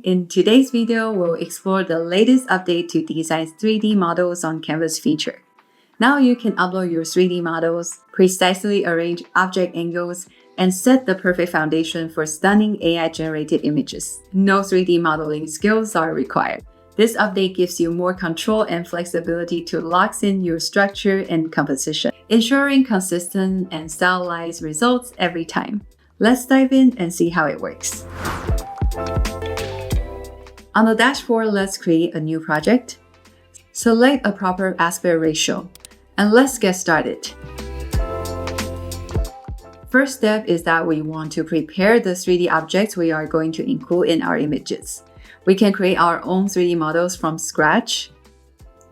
In today's video, we'll explore the latest update to Dzine's 3D models on Canvas feature. Now you can upload your 3D models, precisely arrange object angles, and set the perfect foundation for stunning AI-generated images. No 3D modeling skills are required. This update gives you more control and flexibility to lock in your structure and composition, ensuring consistent and stylized results every time. Let's dive in and see how it works. On the dashboard, let's create a new project. Select a proper aspect ratio, and let's get started. First step is that we want to prepare the 3D objects we are going to include in our images. We can create our own 3D models from scratch,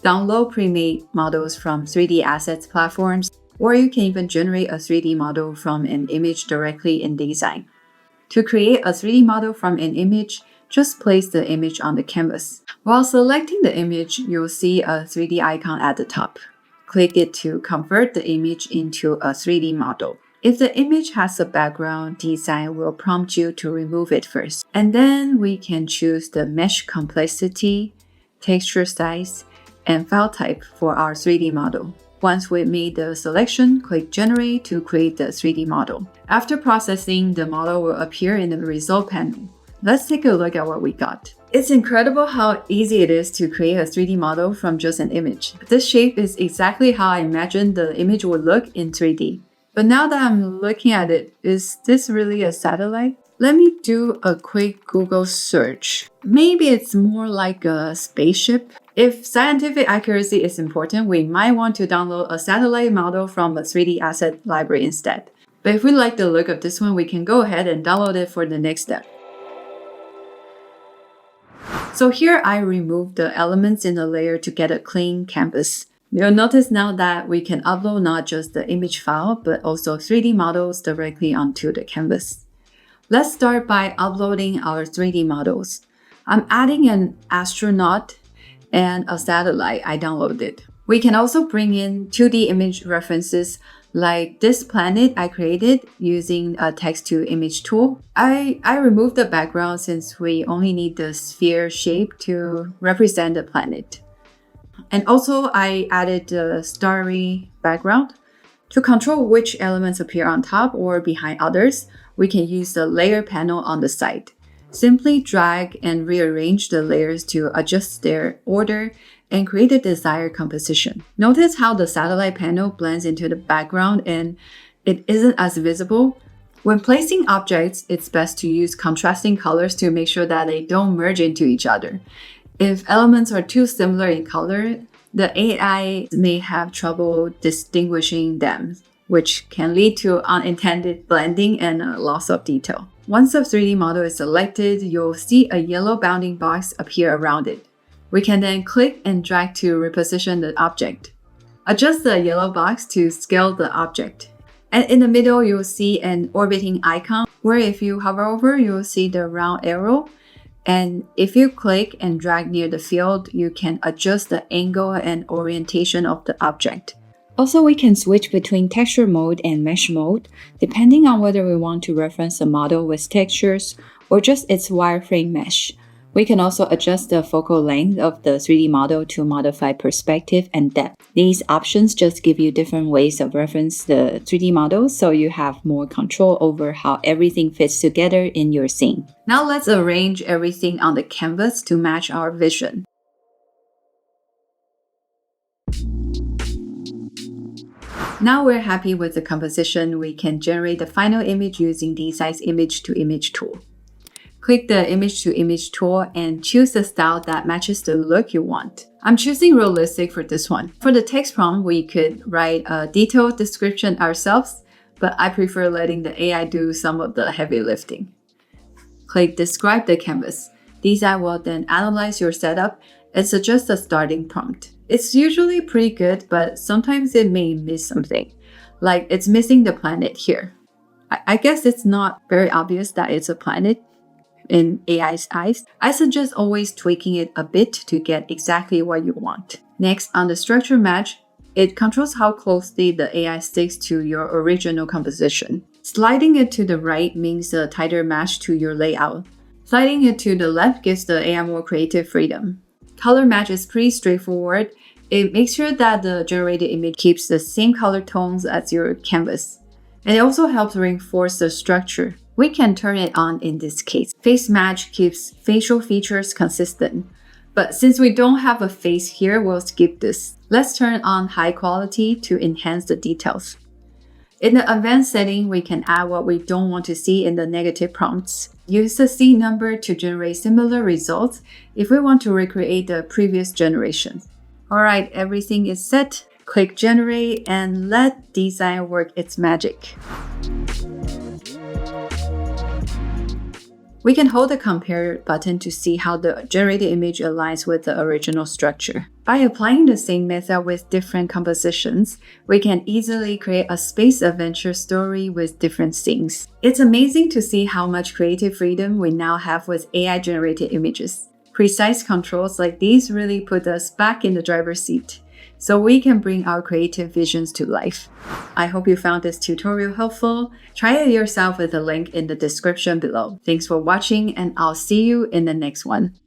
download pre-made models from 3D assets platforms, or you can even generate a 3D model from an image directly in Dzine. To create a 3D model from an image, just place the image on the canvas. While selecting the image, you'll see a 3D icon at the top. Click it to convert the image into a 3D model. If the image has a background, Dzine will prompt you to remove it first. And then we can choose the mesh complexity, texture size, and file type for our 3D model. Once we've made the selection, click Generate to create the 3D model. After processing, the model will appear in the result panel. Let's take a look at what we got. It's incredible how easy it is to create a 3D model from just an image. This shape is exactly how I imagined the image would look in 3D. But now that I'm looking at it, is this really a satellite? Let me do a quick Google search. Maybe it's more like a spaceship. If scientific accuracy is important, we might want to download a satellite model from a 3D asset library instead. But if we like the look of this one, we can go ahead and download it for the next step. So here I removed the elements in the layer to get a clean canvas. You'll notice now that we can upload not just the image file, but also 3D models directly onto the canvas. Let's start by uploading our 3D models. I'm adding an astronaut and a satellite I downloaded. We can also bring in 2D image references like this planet I created using a text-to-image tool. I removed the background since we only need the sphere shape to represent the planet. And also I added the starry background. To control which elements appear on top or behind others, we can use the layer panel on the side. Simply drag and rearrange the layers to adjust their order and create the desired composition. Notice how the satellite panel blends into the background and it isn't as visible. When placing objects, it's best to use contrasting colors to make sure that they don't merge into each other. If elements are too similar in color, the AI may have trouble distinguishing them, which can lead to unintended blending and a loss of detail. Once the 3D model is selected, you'll see a yellow bounding box appear around it. We can then click and drag to reposition the object. Adjust the yellow box to scale the object. And in the middle, you'll see an orbiting icon, where if you hover over, you'll see the round arrow. And if you click and drag near the field, you can adjust the angle and orientation of the object. Also, we can switch between texture mode and mesh mode, depending on whether we want to reference a model with textures or just its wireframe mesh. We can also adjust the focal length of the 3D model to modify perspective and depth. These options just give you different ways of reference the 3D model, so you have more control over how everything fits together in your scene. Now let's arrange everything on the canvas to match our vision. Now we're happy with the composition, we can generate the final image using Dzine's image-to-image tool. Click the image-to-image tool and choose the style that matches the look you want. I'm choosing realistic for this one. For the text prompt, we could write a detailed description ourselves, but I prefer letting the AI do some of the heavy lifting. Click Describe the canvas. Dzine will then analyze your setup and suggest a starting prompt. It's usually pretty good, but sometimes it may miss something, like it's missing the planet here. I guess it's not very obvious that it's a planet in AI's eyes. I suggest always tweaking it a bit to get exactly what you want. Next, on the structure match, it controls how closely the AI sticks to your original composition. Sliding it to the right means a tighter match to your layout. Sliding it to the left gives the AI more creative freedom. Color match is pretty straightforward. It makes sure that the generated image keeps the same color tones as your canvas. And it also helps reinforce the structure. We can turn it on in this case. Face match keeps facial features consistent. But since we don't have a face here, we'll skip this. Let's turn on high quality to enhance the details. In the advanced setting, we can add what we don't want to see in the negative prompts. Use the C number to generate similar results if we want to recreate the previous generation. Alright, everything is set. Click generate and let Dzine work its magic. We can hold the compare button to see how the generated image aligns with the original structure. By applying the same method with different compositions, we can easily create a space adventure story with different scenes. It's amazing to see how much creative freedom we now have with AI-generated images. Precise controls like these really put us back in the driver's seat, so we can bring our creative visions to life. I hope you found this tutorial helpful. Try it yourself with the link in the description below. Thanks for watching, and I'll see you in the next one.